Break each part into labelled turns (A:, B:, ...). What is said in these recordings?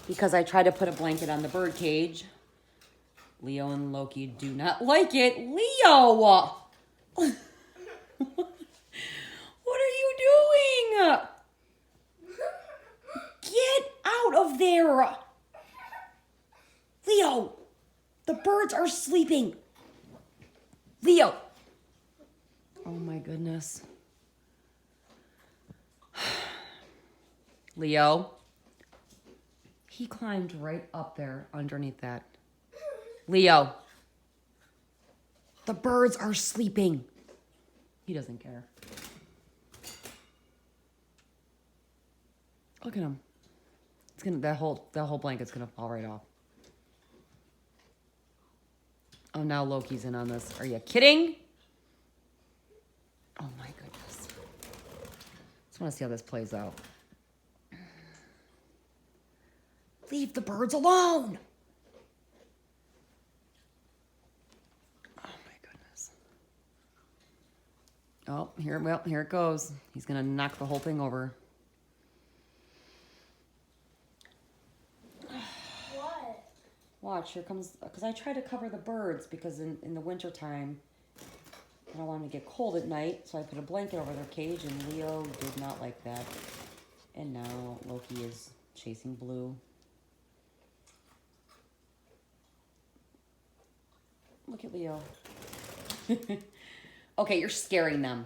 A: because I tried to put a blanket on the bird cage. Leo and Loki do not like it. Leo! What are you doing? Get out of there! Leo! The birds are sleeping. Leo! Oh my goodness. Leo. He climbed right up there underneath that. Leo. The birds are sleeping. He doesn't care. Look at him. It's gonna that whole blanket's gonna fall right off. Oh, now Loki's in on this. Are you kidding? Oh my goodness. Just want to see how this plays out. Leave the birds alone. Oh my goodness. Oh, here it goes. He's gonna knock the whole thing over.
B: What?
A: Watch, here comes, because I try to cover the birds because in the wintertime, I don't want them to get cold at night, so I put a blanket over their cage, and Leo did not like that. And now Loki is chasing Blue. Look at Leo. Okay, you're scaring them.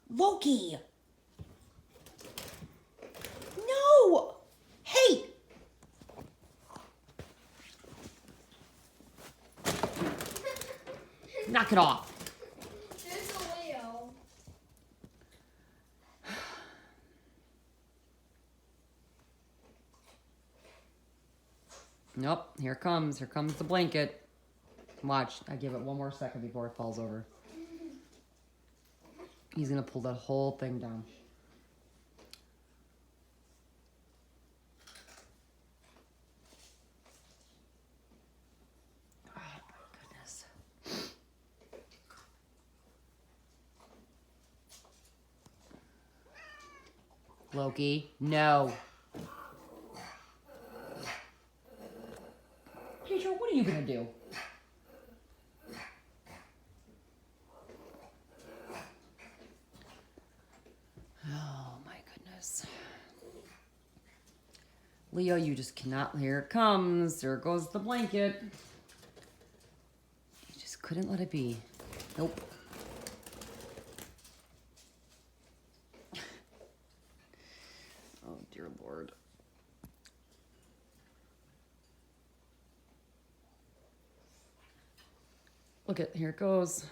A: Loki! No! Hey! Knock it off.
B: There's a Leo.
A: Nope, here comes the blanket. Watch, I give it one more second before it falls over. He's gonna pull that whole thing down. Oh my goodness. Loki, no. Pedro, what are you gonna do? Oh my goodness. Leo, you just cannot. Here it comes. There goes the blanket. You just couldn't let it be. Nope. Oh dear Lord. Look at, here it goes.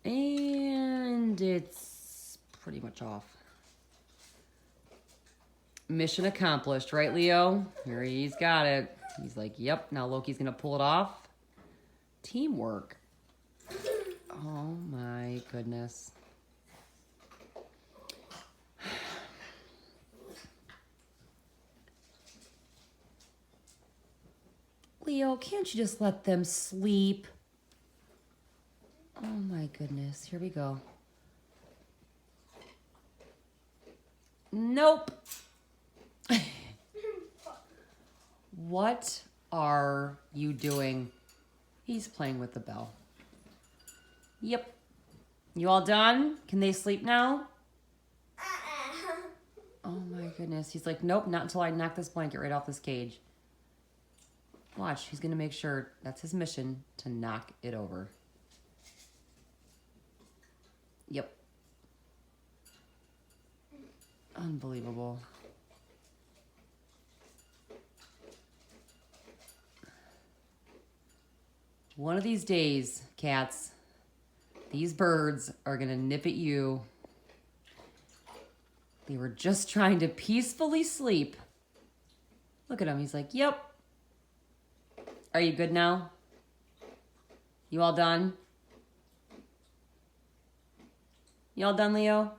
A: And it's pretty much off. Mission accomplished, right, Leo? Here he's got it. He's like, yep, now Loki's gonna pull it off. Teamwork. Oh my goodness. Leo, can't you just let them sleep? Oh my goodness, here we go. Nope. What are you doing? He's playing with the bell. Yep. You all done? Can they sleep now? Oh my goodness. He's like, nope, not until I knock this blanket right off this cage. Watch, he's going to make sure that's his mission, to knock it over. Yep. Unbelievable. One of these days, cats, these birds are going to nip at you. They were just trying to peacefully sleep. Look at him. He's like, yep. Are you good now? You all done? You all done, Leo?